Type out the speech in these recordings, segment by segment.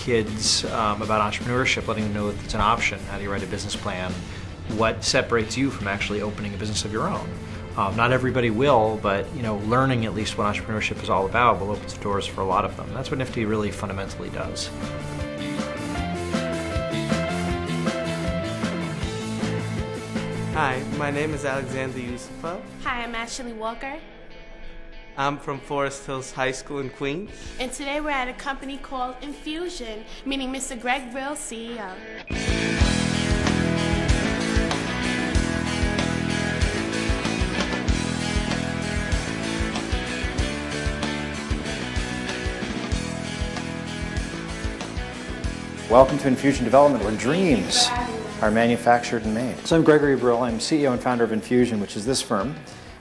kids about entrepreneurship, letting them know that it's an option. How do you write a business plan? What separates you from actually opening a business of your own? Not everybody will, but learning at least what entrepreneurship is all about will open the doors for a lot of them. That's what Nifty really fundamentally does. Hi, my name is Alexander Yusufa. Hi, I'm Ashley Walker. I'm from Forest Hills High School in Queens. And today we're at a company called Infusion, meeting Mr. Greg Brill, CEO. Welcome to Infusion Development, where dreams are manufactured and made. So I'm Gregory Brill. I'm CEO and founder of Infusion, which is this firm.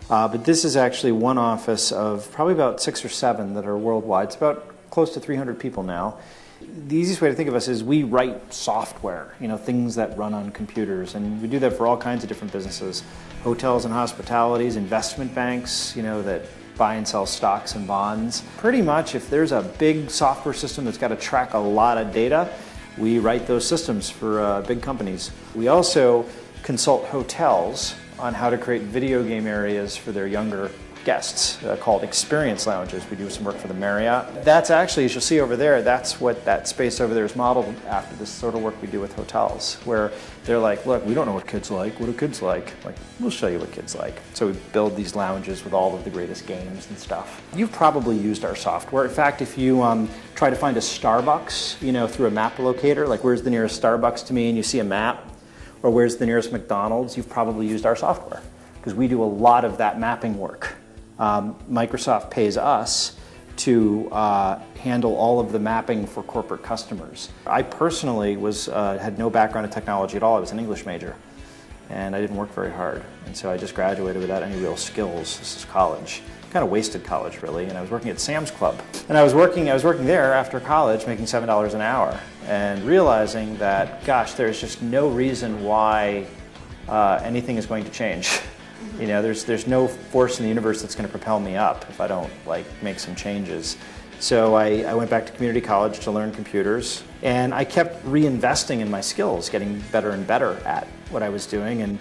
But this is actually one office of probably about 6 or 7 that are worldwide. It's about close to 300 people now. The easiest way to think of us is we write software, things that run on computers. And we do that for all kinds of different businesses. Hotels and hospitalities, investment banks, that buy and sell stocks and bonds. Pretty much if there's a big software system that's got to track a lot of data, we write those systems for big companies. We also consult hotels on how to create video game areas for their younger guests called experience lounges. We do some work for the Marriott. That's actually, as you'll see over there, that's what that space over there is modeled after, this sort of work we do with hotels, where they're like, look, we don't know what kids like. What do kids like? Like, we'll show you what kids like. So we build these lounges with all of the greatest games and stuff. You've probably used our software. In fact, if you try to find a Starbucks, through a map locator, like where's the nearest Starbucks to me, and you see a map, or where's the nearest McDonald's, you've probably used our software, because we do a lot of that mapping work. Microsoft pays us to handle all of the mapping for corporate customers. I personally had no background in technology at all. I was an English major, and I didn't work very hard. And so I just graduated without any real skills. This is college. Kind of wasted college, really. And I was working at Sam's Club. And I was working there after college, making $7 an hour, and realizing that, gosh, there's just no reason why anything is going to change. There's no force in the universe that's going to propel me up if I don't make some changes. So I went back to community college to learn computers, and I kept reinvesting in my skills, getting better and better at what I was doing. And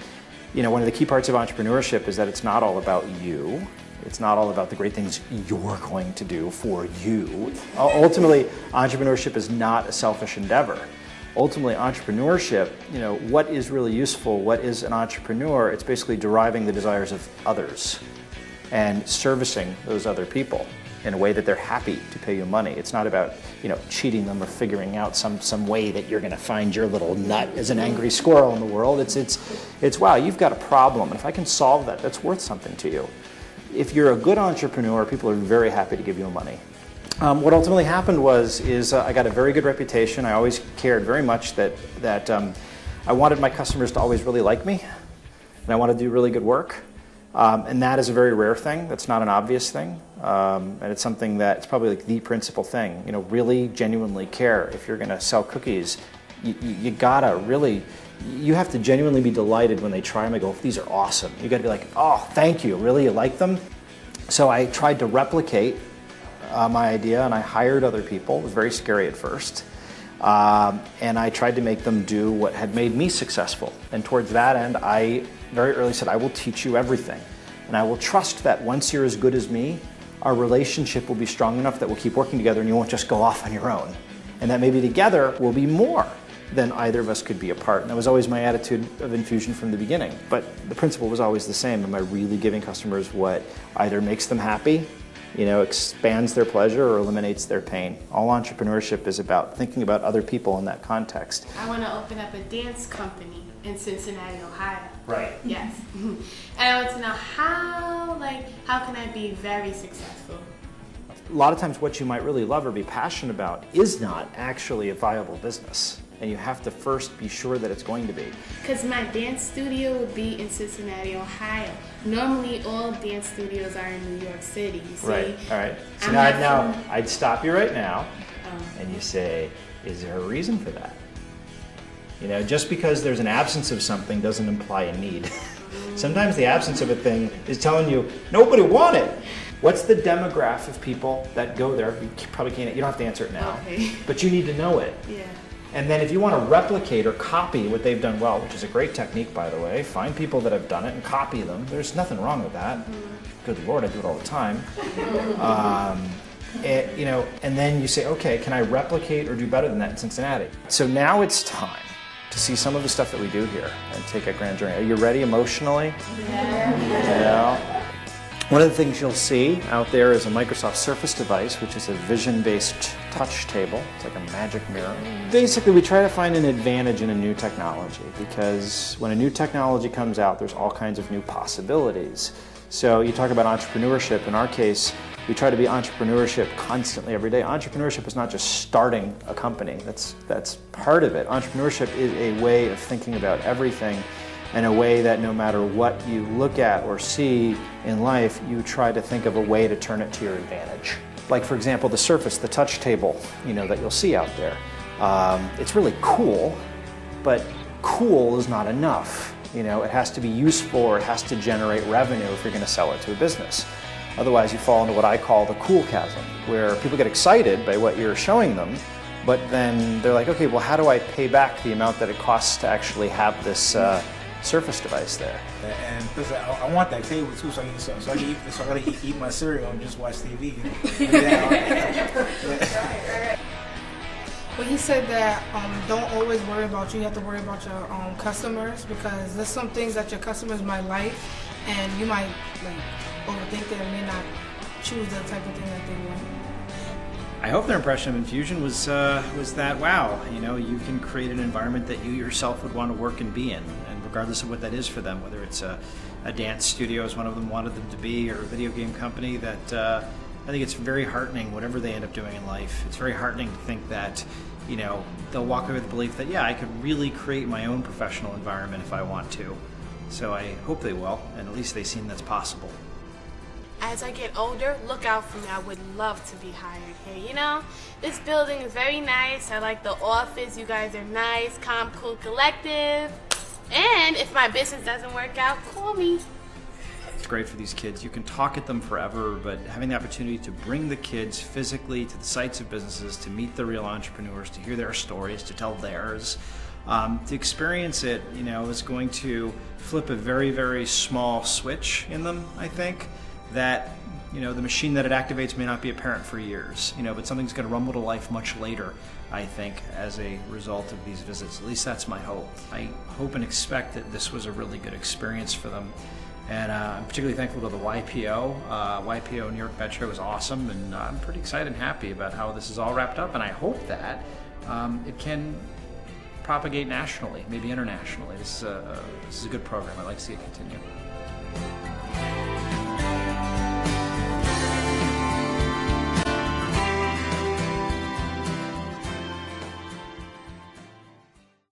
one of the key parts of entrepreneurship is that it's not all about you. It's not all about the great things you're going to do for you. Ultimately, entrepreneurship is not a selfish endeavor. Ultimately, entrepreneurship, what is really useful, what is an entrepreneur? It's basically deriving the desires of others and servicing those other people in a way that they're happy to pay you money. It's not about, cheating them or figuring out some way that you're going to find your little nut as an angry squirrel in the world. It's wow, you've got a problem, and if I can solve that, that's worth something to you. If you're a good entrepreneur, people are very happy to give you money. What ultimately happened is I got a very good reputation. I always cared very much that I wanted my customers to always really like me, and I wanted to do really good work. And that is a very rare thing. That's not an obvious thing. And it's something that's probably the principal thing. Really genuinely care. If you're going to sell cookies, you gotta really, you have to genuinely be delighted when they try them and go, these are awesome. You gotta be like, oh, thank you. Really, you like them? So I tried to replicate my idea, and I hired other people. It was very scary at first. And I tried to make them do what had made me successful. And towards that end, I very early said, I will teach you everything. And I will trust that once you're as good as me, our relationship will be strong enough that we'll keep working together and you won't just go off on your own. And that maybe together we'll be more than either of us could be apart. And that was always my attitude of Infusion from the beginning. But the principle was always the same. Am I really giving customers what either makes them happy, expands their pleasure, or eliminates their pain? All entrepreneurship is about thinking about other people in that context. I want to open up a dance company in Cincinnati, Ohio. Right. Yes. And I want to know how can I be very successful? A lot of times what you might really love or be passionate about is not actually a viable business. And you have to first be sure that it's going to be. Because my dance studio would be in Cincinnati, Ohio. Normally, all dance studios are in New York City. You see? Right, all right. So now I'd stop you right now, and you say, is there a reason for that? Just because there's an absence of something doesn't imply a need. Sometimes the absence of a thing is telling you, nobody want it. What's the demographic of people that go there? You probably can't, you don't have to answer it now, Okay. but you need to know it. Yeah. And then if you want to replicate or copy what they've done well, which is a great technique, by the way, find people that have done it and copy them. There's nothing wrong with that. Good Lord, I do it all the time. And then you say, okay, can I replicate or do better than that in Cincinnati? So now it's time to see some of the stuff that we do here and take a grand journey. Are you ready emotionally? Yeah. One of the things you'll see out there is a Microsoft Surface device, which is a vision-based touch table. It's like a magic mirror. Basically, we try to find an advantage in a new technology, because when a new technology comes out, there's all kinds of new possibilities. So you talk about entrepreneurship. In our case, we try to be entrepreneurship constantly every day. Entrepreneurship is not just starting a company. That's part of it. Entrepreneurship is a way of thinking about everything in a way that no matter what you look at or see in life, you try to think of a way to turn it to your advantage. Like, for example, the Surface, the touch table, that you'll see out there. It's really cool, but cool is not enough. It has to be useful, or it has to generate revenue if you're going to sell it to a business. Otherwise, you fall into what I call the cool chasm, where people get excited by what you're showing them, but then they're like, okay, well, how do I pay back the amount that it costs to actually have this Surface device there? And plus, I want that table too, so I can eat my cereal and just watch TV. Well, you said that don't always worry about you have to worry about your customers, because there's some things that your customers might like, and you might overthink it and may not choose the type of thing that they want. I hope their impression of Infusion was that, wow, you can create an environment that you yourself would want to work and be in, and regardless of what that is for them, whether it's a dance studio, as one of them wanted them to be, or a video game company, that I think it's very heartening, whatever they end up doing in life. It's very heartening to think that, they'll walk away with the belief that, yeah, I could really create my own professional environment if I want to. So I hope they will, and at least they've seen that's possible. As I get older, look out for me. I would love to be hired here. This building is very nice. I like the office. You guys are nice, calm, cool collective. And if my business doesn't work out, call me. It's great for these kids. You can talk at them forever, but having the opportunity to bring the kids physically to the sites of businesses, to meet the real entrepreneurs, to hear their stories, to tell theirs, to experience it, is going to flip a very, very small switch in them, I think. That the machine that it activates may not be apparent for years, but something's going to rumble to life much later, I think, as a result of these visits. At least that's my hope. I hope and expect that this was a really good experience for them, and I'm particularly thankful to the YPO. YPO New York Metro was awesome, and I'm pretty excited and happy about how this is all wrapped up, and I hope that it can propagate nationally, maybe internationally. This is a good program. I'd like to see it continue.